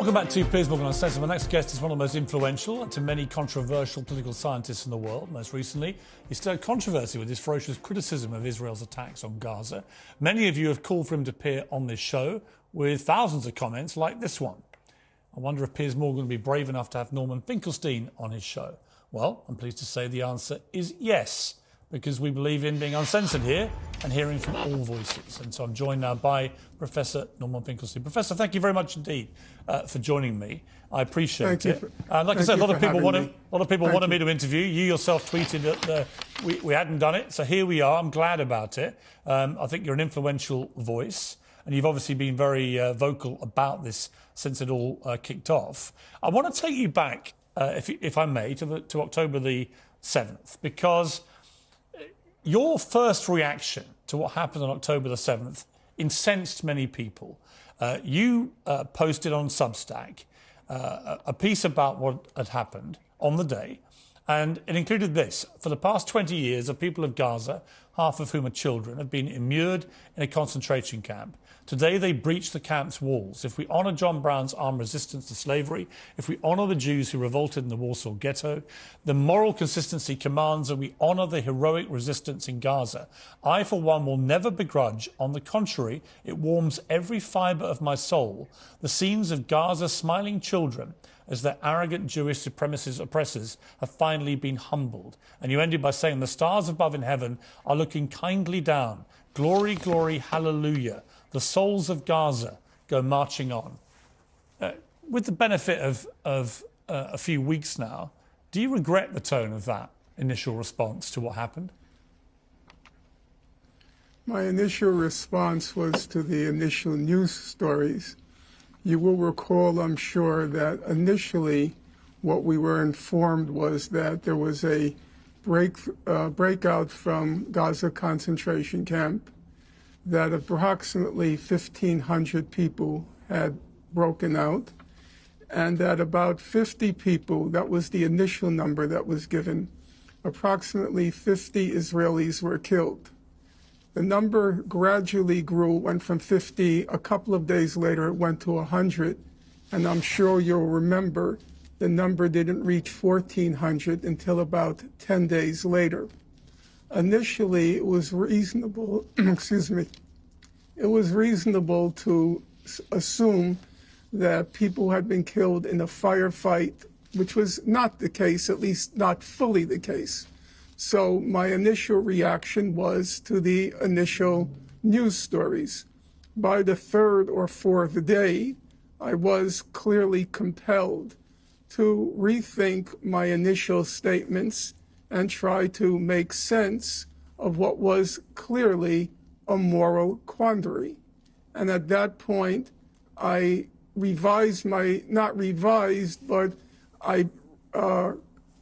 Welcome back to Pirs Morgan on Censor. My next guest is one of the most influential and to many controversial political scientists in the world. Most recently, he stirred controversy with his ferocious criticism of Israel's attacks on Gaza. Many of you have called for him to appear on this show with thousands of comments like this one. I wonder if Pirs Morgan would be brave enough to have Nормan Fínkelsztain on his show. Well, I'm pleased to say the answer is yes, because we believe in being uncensored here and hearing from all voices. And so I'm joined now by Professor Nормan Fínkelsztain. Professor, thank you very much indeed for joining me. I appreciate it. Like I said, a lot of people wanted me to interview. You yourself tweeted that we hadn't done it, so here we are. I'm glad about it. I think you're an influential voice, and you've obviously been very vocal about this since it all kicked off. I want to take you back, if I may, to October the 7th, because your first reaction to what happened on October the 7th incensed many people. You posted on Substack a piece about what had happened on the day, and it included this. For the past 20 years, the people of Gaza, half of whom are children, have been immured in a concentration camp. Today, they breach the camp's walls. If we honour John Brown's armed resistance to slavery, if we honour the Jews who revolted in the Warsaw Ghetto, the moral consistency commands that we honour the heroic resistance in Gaza. I, for one, will never begrudge. On the contrary, it warms every fibre of my soul. The scenes of Gaza's smiling children as their arrogant Jewish supremacist oppressors have finally been humbled. And you ended by saying, the stars above in heaven are looking kindly down. Glory, glory, hallelujah. The souls of Gaza go marching on. With the benefit of a few weeks now, do you regret the tone of that initial response to what happened? My initial response was to the initial news stories. You will recall, I'm sure, that initially what we were informed was that there was a breakout from Gaza concentration camp, that approximately 1,500 people had broken out, and that about 50 people, that was the initial number that was given, approximately 50 Israelis were killed. The number gradually grew, went from 50, a couple of days later it went to 100, and I'm sure you'll remember the number didn't reach 1,400 until about 10 days later. Initially, it was reasonable, it was reasonable to assume that people had been killed in a firefight, which was not the case, at least not fully the case. So my initial reaction was to the initial news stories. By the third or fourth day, I was clearly compelled to rethink my initial statements and try to make sense of what was clearly a moral quandary. And at that point, I revised not revised, but I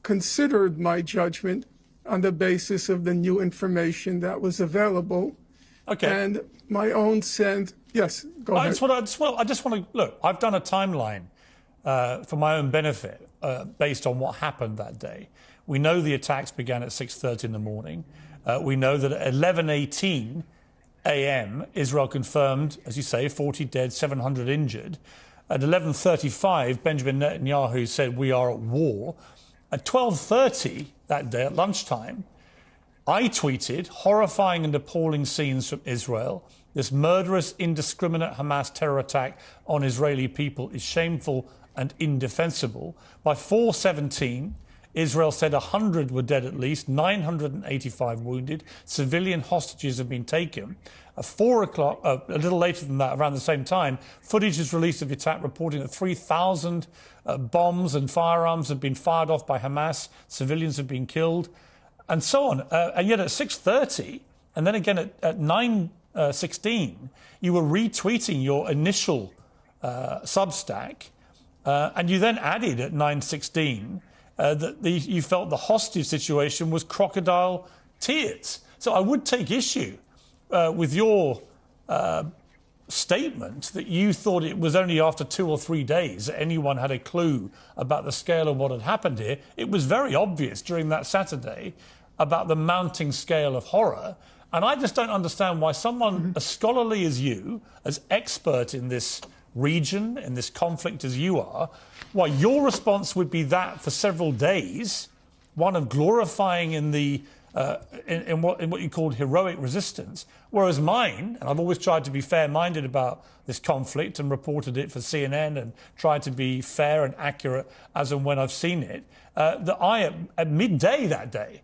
considered my judgment on the basis of the new information that was available. Okay. And my own sense, yes, go ahead. I just want to, look, I've done a timeline for my own benefit based on what happened that day. We know the attacks began at 6:30 in the morning. We know that at 11:18 a.m., Israel confirmed, as you say, 40 dead, 700 injured. At 11:35, Benjamin Netanyahu said, we are at war. At 12:30 that day, at lunchtime, I tweeted horrifying and appalling scenes from Israel. This murderous, indiscriminate Hamas terror attack on Israeli people is shameful and indefensible. By 4:17, Israel said 100 were dead at least, 985 wounded. Civilian hostages have been taken. At 4 o'clock, a little later than that, around the same time, footage is released of the attack reporting that 3,000 bombs and firearms have been fired off by Hamas. Civilians have been killed, and so on. And yet at 6:30, and then again at 9:16, you were retweeting your initial Substack, and you then added at 9:16 that you felt the hostage situation was crocodile tears. So I would take issue with your statement that you thought it was only after 2 or 3 days that anyone had a clue about the scale of what had happened here. It was very obvious during that Saturday about the mounting scale of horror. And I just don't understand why someone as scholarly as you, as expert in this region, in this conflict as you are, why your response would be that for several days, one of glorifying in the in what you called heroic resistance, whereas mine, and I've always tried to be fair-minded about this conflict and reported it for CNN and tried to be fair and accurate as and when I've seen it, that I, at midday that day,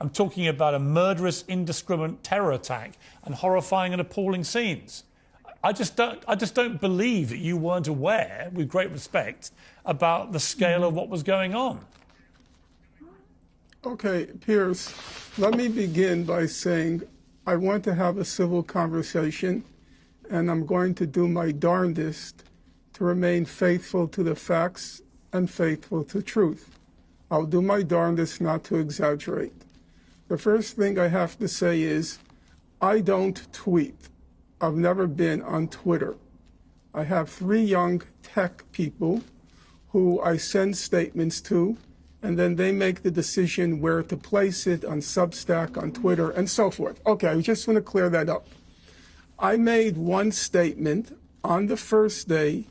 I'm talking about a murderous, indiscriminate terror attack and horrifying and appalling scenes. I just don't believe that you weren't aware, with great respect, about the scale of what was going on. Okay, Piers, let me begin by saying I want to have a civil conversation, and I'm going to do my darndest to remain faithful to the facts and faithful to truth. I'll do my darndest not to exaggerate. The first thing I have to say is I don't tweet. I've never been on Twitter. I have 3 young tech people who I send statements to, and then they make the decision where to place it on Substack, on Twitter, and so forth. Okay, I just want to clear that up. I made one statement on the first day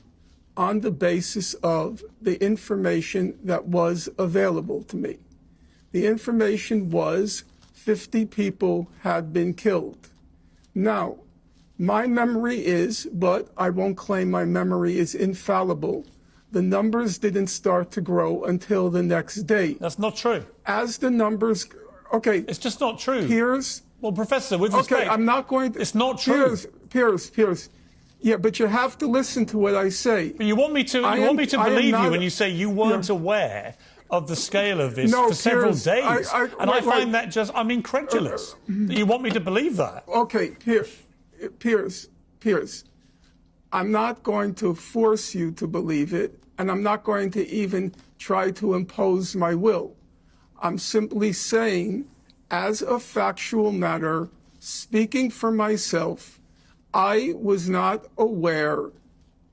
on the basis of the information that was available to me. The information was 50 people had been killed. Now, my memory is, but I won't claim my memory is infallible, the numbers didn't start to grow until the next day. That's not true. As the numbers, okay. It's just not true. Piers. Well, Professor, with respect. Okay, I'm not going to. It's not true. Piers. Yeah, but you have to listen to what I say. But you want me to believe you when you say you weren't aware of the scale of this for several days. I find that just, I'm incredulous. You want me to believe that? Okay, Piers, I'm not going to force you to believe it, and I'm not going to even try to impose my will. I'm simply saying, as a factual matter, speaking for myself, I was not aware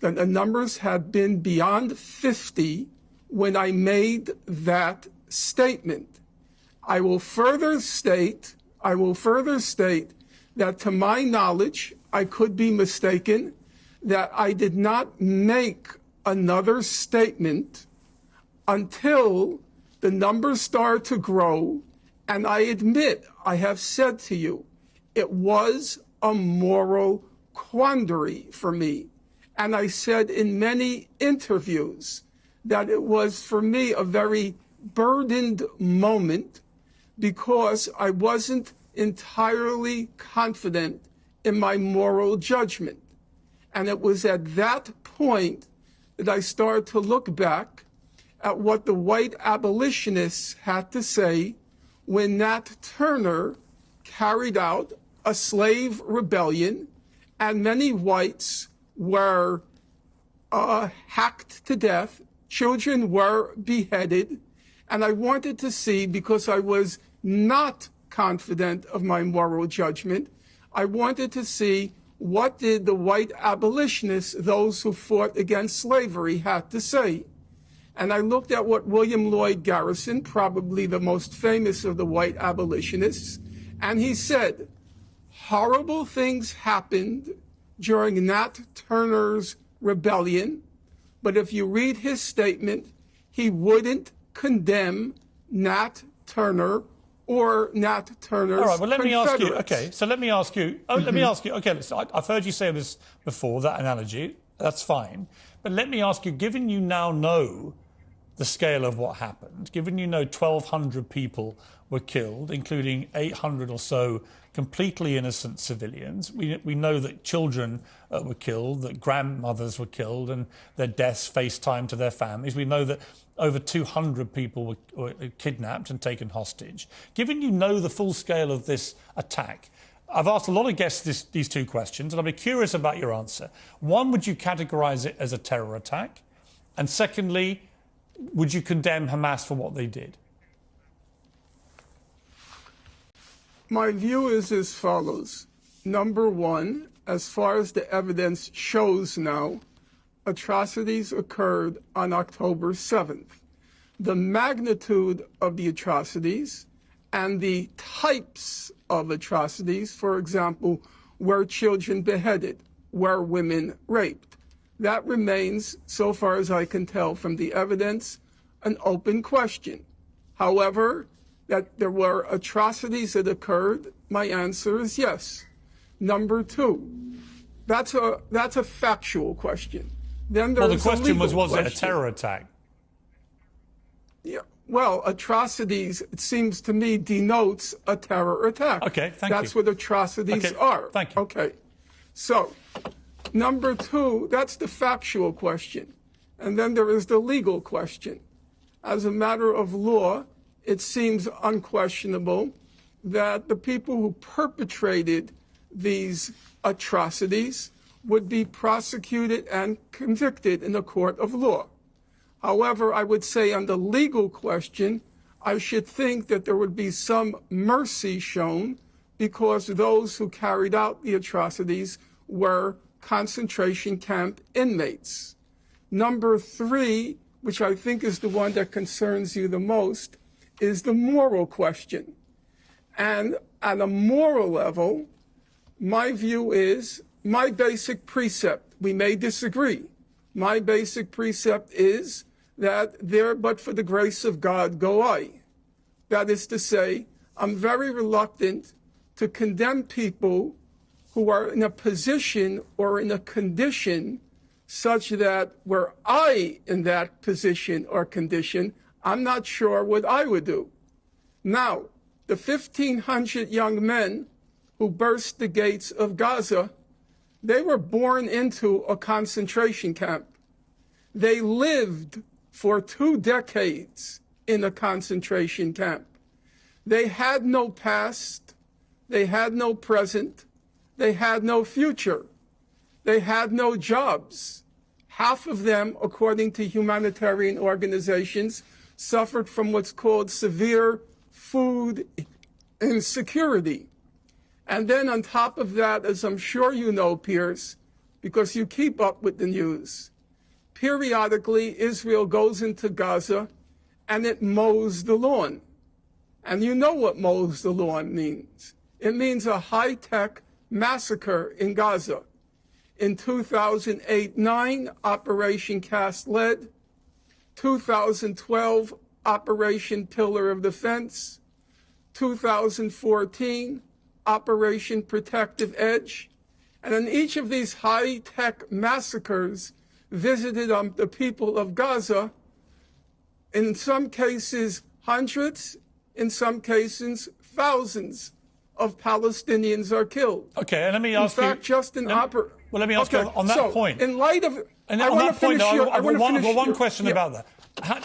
that the numbers had been beyond 50 when I made that statement. I will further state that to my knowledge, I could be mistaken, that I did not make another statement until the numbers started to grow, and I admit, I have said to you, it was a moral quandary for me. And I said in many interviews that it was for me a very burdened moment because I wasn't entirely confident in my moral judgment. And it was at that point that I started to look back at what the white abolitionists had to say when Nat Turner carried out a slave rebellion and many whites were hacked to death, children were beheaded, and I wanted to see, because I was not confident of my moral judgment, I wanted to see what did the white abolitionists, those who fought against slavery, had to say. And I looked at what William Lloyd Garrison, probably the most famous of the white abolitionists, and he said, horrible things happened during Nat Turner's rebellion, but if you read his statement, he wouldn't condemn Nat Turner or Nat Turner's. All right, well, let me ask you. Confederates. Okay, so let me ask you. Let me ask you. Okay, listen, I've heard you say this before, that analogy. That's fine. But let me ask you, given you now know the scale of what happened, given you know 1,200 people were killed, including 800 or so completely innocent civilians. We know that children were killed, that grandmothers were killed, and their deaths FaceTime to their families. We know that over 200 people were kidnapped and taken hostage. Given you know the full scale of this attack, I've asked a lot of guests these 2 questions, and I'll be curious about your answer. One, would you categorise it as a terror attack? And secondly, would you condemn Hamas for what they did? My view is as follows. Number one, as far as the evidence shows now, atrocities occurred on October 7th. The magnitude of the atrocities and the types of atrocities, for example, were children beheaded, were women raped. that remains, so far as I can tell from the evidence, an open question. However, that there were atrocities that occurred, my answer is yes. Number two, that's a factual question. Then there's well, the question was question. it a terror attack? Yeah. Well, atrocities, it seems to me, denotes a terror attack. Okay, thank you. That's what atrocities are. Thank you. Okay. So, number two, that's the factual question. And then there is the legal question. As a matter of law, it seems unquestionable that the people who perpetrated these atrocities would be prosecuted and convicted in a court of law. However, I would say on the legal question, I should think that there would be some mercy shown because those who carried out the atrocities were concentration camp inmates. Number three, which I think is the one that concerns you the most, is the moral question. And at a moral level, my view is, my basic precept, we may disagree, my basic precept is that there but for the grace of God go I. That is to say, I'm very reluctant to condemn people who are in a position or in a condition such that were I in that position or condition, I'm not sure what I would do. Now, the 1,500 young men who burst the gates of Gaza, they were born into a concentration camp. They lived for 2 decades in a concentration camp. They had no past, they had no present, they had no future, they had no jobs. Half of them, according to humanitarian organizations, suffered from what's called severe food insecurity. And then on top of that, as I'm sure you know, Pирс, because you keep up with the news, periodically Israel goes into Gaza and it mows the lawn. And you know what mows the lawn means. It means a high-tech massacre in Gaza. In 2008-9, Operation Cast Lead, 2012, Operation Pillar of Defense, 2014, Operation Protective Edge. And in each of these high-tech massacres visited the people of Gaza, in some cases hundreds, in some cases thousands of Palestinians are killed. Okay, and let me ask you... In fact, just in Well, let me ask you on that point. In light of... And on that point, I've got one question about that.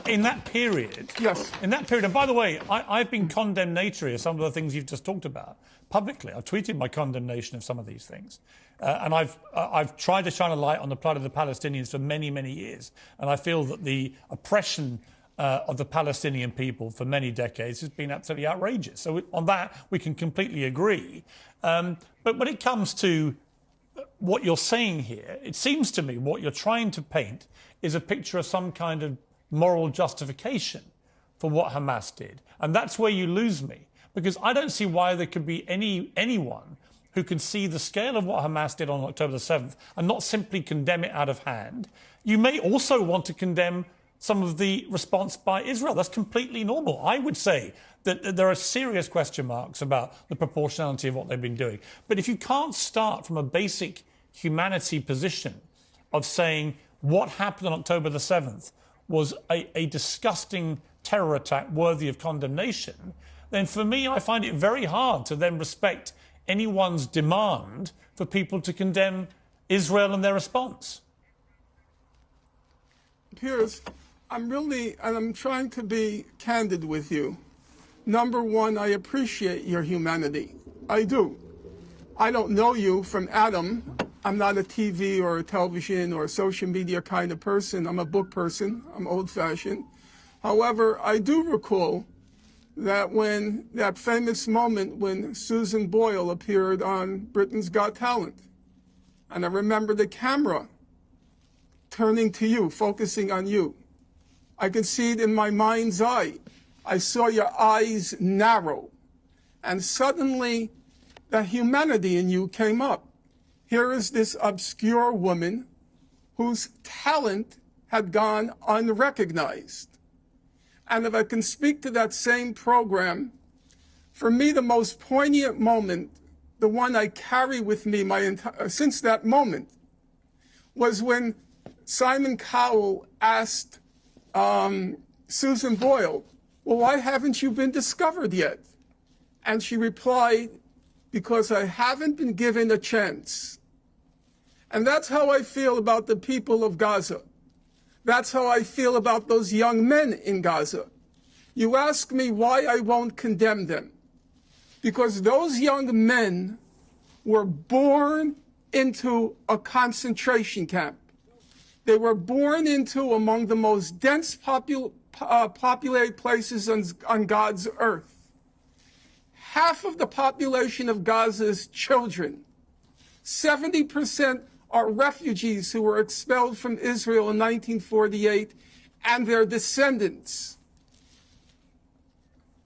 In that period, yes. In that period, and by the way, I've been condemnatory of some of the things you've just talked about publicly. I've tweeted my condemnation of some of these things, and I've tried to shine a light on the plight of the Palestinians for many, many years. And I feel that the oppression of the Palestinian people for many decades has been absolutely outrageous. So on that, we can completely agree. But when it comes to what you're saying here, it seems to me what you're trying to paint is a picture of some kind of moral justification for what Hamas did. And that's where you lose me, because I don't see why there could be anyone who can see the scale of what Hamas did on October the 7th and not simply condemn it out of hand. You may also want to condemn some of the response by Israel. That's completely normal. I would say that there are serious question marks about the proportionality of what they've been doing. But if you can't start from a basic humanity position of saying what happened on October the 7th was a disgusting terror attack worthy of condemnation, then for me, I find it very hard to then respect anyone's demand for people to condemn Israel and their response. Pирс, I'm trying to be candid with you. Number one, I appreciate your humanity. I do. I don't know you from Adam. I'm not a TV or a television or a social media kind of person. I'm a book person. I'm old-fashioned. However, I do recall that when that famous moment when Sьюзен Boйл appeared on Britain's Got Talent, and I remember the camera turning to you, focusing on you. I could see it in my mind's eye. I saw your eyes narrow, and suddenly the humanity in you came up. Here is this obscure woman whose talent had gone unrecognized. And if I can speak to that same program, for me, the most poignant moment, the one I carry with me since that moment, was when Simon Cowell asked Sьюзен Бойл, well, why haven't you been discovered yet? And she replied, because I haven't been given a chance. And that's how I feel about the people of Gaza. That's how I feel about those young men in Gaza. You ask me why I won't condemn them. Because those young men were born into a concentration camp. They were born into among the most dense populated places on God's earth. Half of the population of Gaza is children. 70% are refugees who were expelled from Israel in 1948 and their descendants.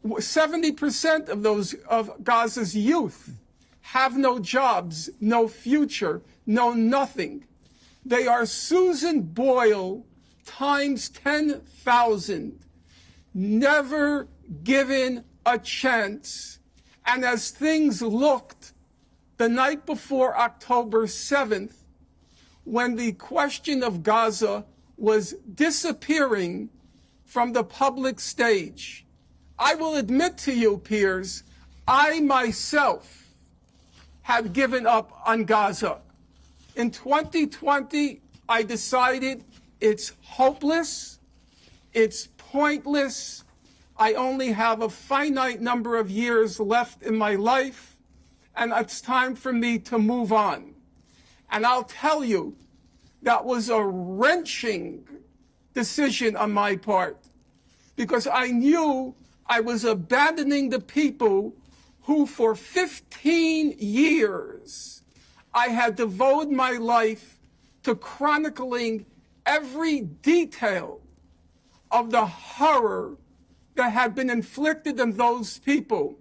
70% of Gaza's youth have no jobs, no future, no nothing. They are Sьюзен Бойл times 10,000, never given a chance. And as things looked the night before October 7th, when the question of Gaza was disappearing from the public stage, I will admit to you, Piers, I myself had given up on Gaza. In 2020, I decided it's hopeless, it's pointless, I only have a finite number of years left in my life, and it's time for me to move on. And I'll tell you, that was a wrenching decision on my part, because I knew I was abandoning the people who for 15 years I had devoted my life to chronicling every detail of the horror that had been inflicted on those people.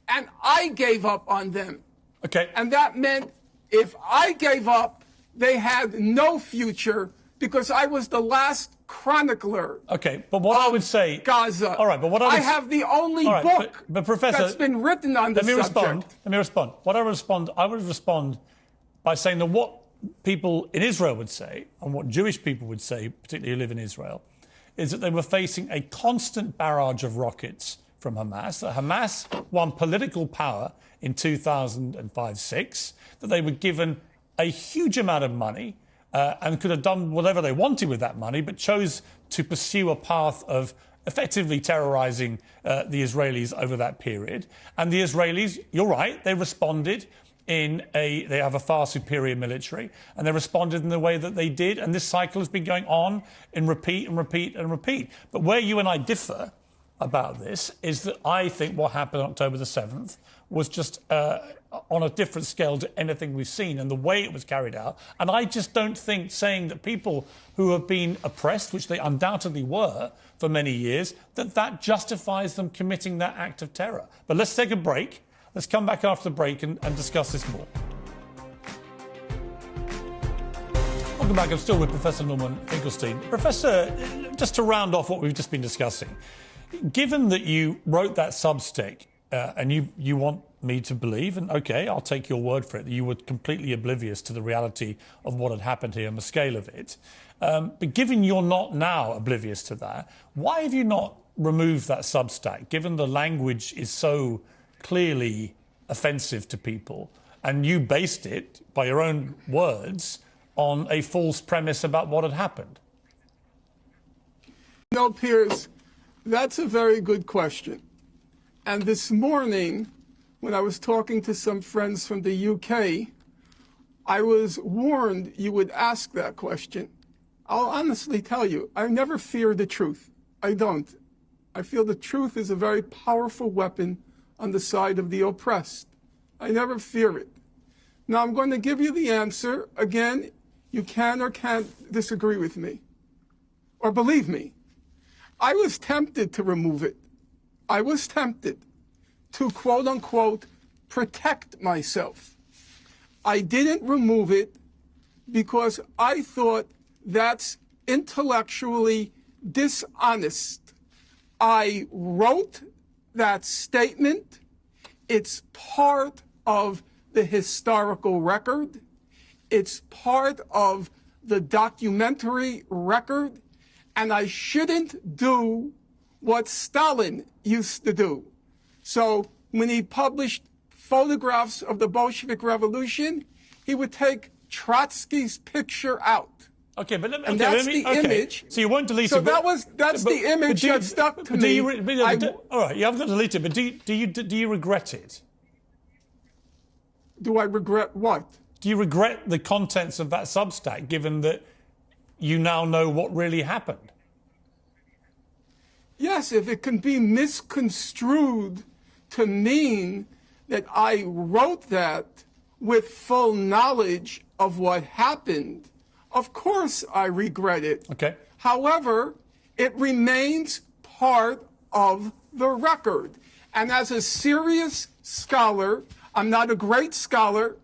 And I gave up on them. Okay. And that meant if I gave up, they had no future, because I was the last chronicler. Okay, but what I would say, Gaza. All right, but what I have the only book but Professor, that's been written on the subject. Let me respond. I would respond by saying that what people in Israel would say, and what Jewish people would say, particularly who live in Israel, is that they were facing a constant barrage of rockets from Hamas. That Hamas won political power in 2005-06. That they were given a huge amount of money. And could have done whatever they wanted with that money, but chose to pursue a path of effectively terrorizing the Israelis over that period. And the Israelis, you're right, they responded they have a far superior military, and they responded in the way that they did. And this cycle has been going on in repeat and repeat and repeat. But where you and I differ about this is that I think what happened on October the 7th was just on a different scale to anything we've seen, and the way it was carried out. And I just don't think saying that people who have been oppressed, which they undoubtedly were for many years, that justifies them committing that act of terror. But let's take a break. Let's come back after the break and discuss this more. Welcome back. I'm still with Professor Nормan Fínkelsztain. Professor, just to round off what we've just been discussing, given that you wrote that substack, and you want me to believe, and OK, I'll take your word for it, that you were completely oblivious to the reality of what had happened here and the scale of it. But given you're not now oblivious to that, why have you not removed that substack, given the language is so clearly offensive to people, and you based it, by your own words, on a false premise about what had happened? No, Piers, that's a very good question. And this morning, when I was talking to some friends from the UK, I was warned you would ask that question. I'll honestly tell you, I never fear the truth. I don't. I feel the truth is a very powerful weapon on the side of the oppressed. I never fear it. Now, I'm going to give you the answer. Again, you can or can't disagree with me, or believe me. I was tempted to remove it. I was tempted to, quote unquote, protect myself. I didn't remove it because I thought that's intellectually dishonest. I wrote that statement. It's part of the historical record. It's part of the documentary record. And I shouldn't do what Stalin used to do. So when he published photographs of the Bolshevik Revolution, he would take Trotsky's picture out. Okay, but let me, and okay, that's let me, the okay. image. So you won't delete so it. That's the image that stuck to me. All right, you haven't got to delete it, but do you regret it? Do I regret what? Do you regret the contents of that Substack, given that you now know what really happened? Yes, if it can be misconstrued to mean that I wrote that with full knowledge of what happened, of course I regret it. Okay. However, it remains part of the record. And as a serious scholar, I'm not a great scholar,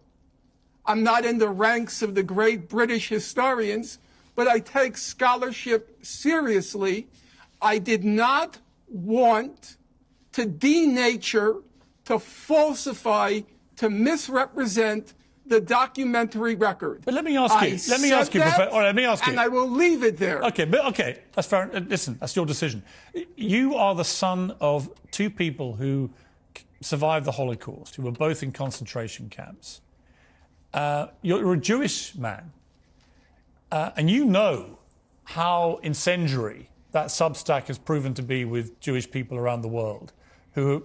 I'm not in the ranks of the great British historians, but I take scholarship seriously. I did not want to denature, to falsify, to misrepresent the documentary record. But let me ask you, Professor. All right, let me ask you. And I will leave it there. Okay, that's fair. Listen, that's your decision. You are the son of two people who survived the Holocaust, who were both in concentration camps. You're a Jewish man, and you know how incendiary that Substack has proven to be with Jewish people around the world,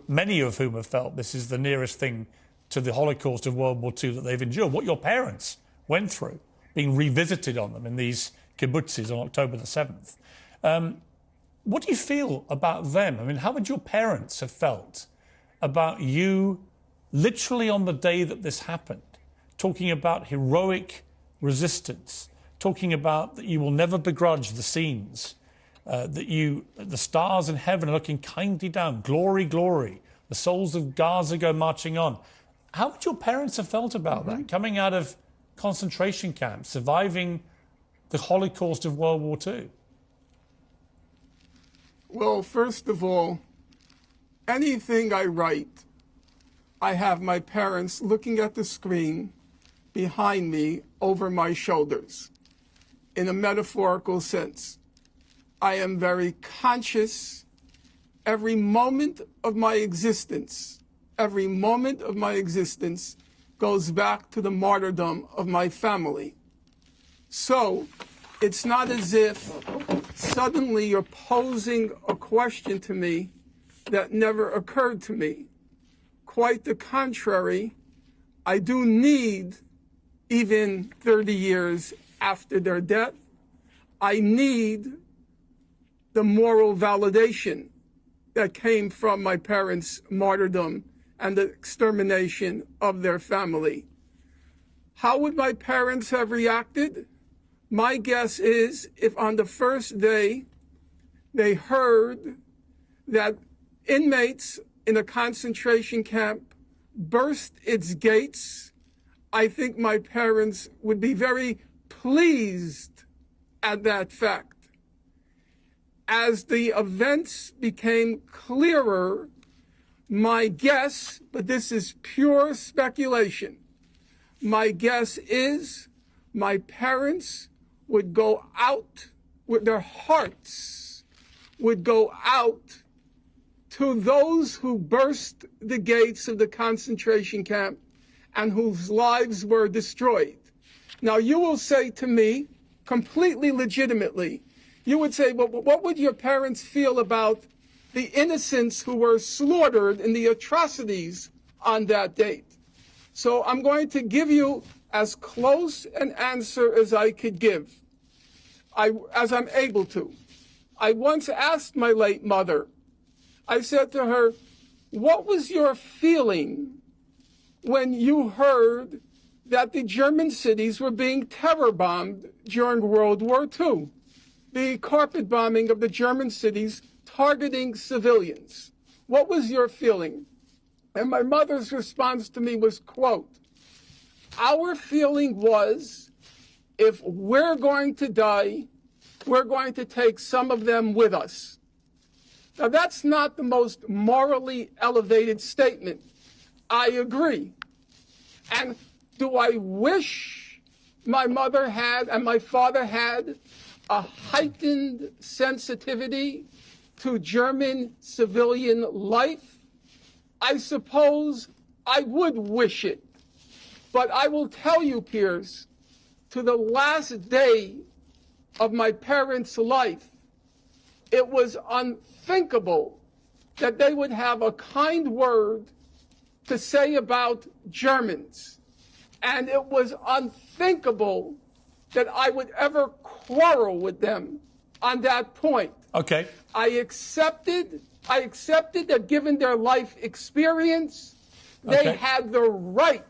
many of whom have felt this is the nearest thing to the Holocaust of World War II that they've endured. What your parents went through, being revisited on them in these kibbutzes on October the 7th. What do you feel about them? I mean, how would your parents have felt about you literally on the day that this happened, talking about heroic resistance, talking about that you will never begrudge the scenes, that the stars in heaven are looking kindly down, glory, glory, the souls of Gaza go marching on. How would your parents have felt about that, coming out of concentration camps, surviving the Holocaust of World War II? Well, first of all, anything I write, I have my parents looking at the screen behind me over my shoulders, in a metaphorical sense. I am very conscious every moment of my existence. Every moment of my existence goes back to the martyrdom of my family. So it's not as if suddenly you're posing a question to me that never occurred to me. Quite the contrary, I do need, even 30 years after their death, I need the moral validation that came from my parents' martyrdom and the extermination of their family. How would my parents have reacted? My guess is if on the first day they heard that inmates in a concentration camp burst its gates, I think my parents would be very pleased at that fact. As the events became clearer, my guess, but this is pure speculation, my guess is my parents would go out with their hearts, would go out to those who burst the gates of the concentration camp and whose lives were destroyed. Now, you will say to me, completely legitimately, you would say, well, what would your parents feel about the innocents who were slaughtered in the atrocities on that date? So I'm going to give you as close an answer as I could give, as I'm able to. I once asked my late mother, I said to her, what was your feeling when you heard that the German cities were being terror bombed during World War II? The carpet bombing of the German cities targeting civilians. What was your feeling? And my mother's response to me was, quote, our feeling was if we're going to die, we're going to take some of them with us. Now, that's not the most morally elevated statement. I agree. And do I wish my mother had and my father had a heightened sensitivity to German civilian life? I suppose I would wish it. But I will tell you, Piers, to the last day of my parents' life, it was unthinkable that they would have a kind word to say about Germans. And it was unthinkable that I would ever quarrel with them on that point. Okay. I accepted that given their life experience, they had the right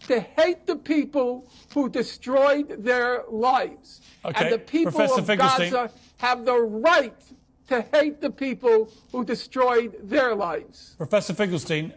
to hate the people who destroyed their lives. Okay. And the people Professor of Finkelstein. Gaza have the right to hate the people who destroyed their lives. Professor Finkelstein,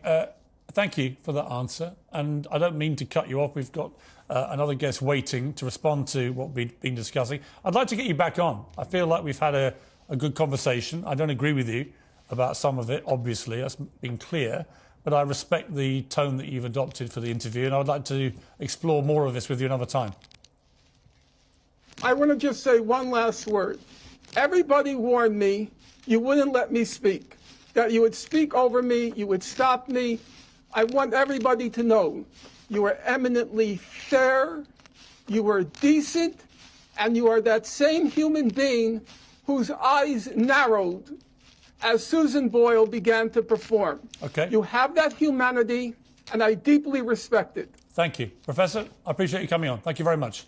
thank you for that answer. And I don't mean to cut you off. We've got another guest waiting to respond to what we've been discussing. I'd like to get you back on. I feel like we've had a good conversation. I don't agree with you about some of it, obviously. That's been clear. But I respect the tone that you've adopted for the interview, and I would like to explore more of this with you another time. I want to just say one last word. Everybody warned me you wouldn't let me speak, that you would speak over me, you would stop me. I want everybody to know you are eminently fair, you are decent, and you are that same human being whose eyes narrowed as Sьюзен Бойл began to perform. Okay. You have that humanity, and I deeply respect it. Thank you. Professor, I appreciate you coming on. Thank you very much.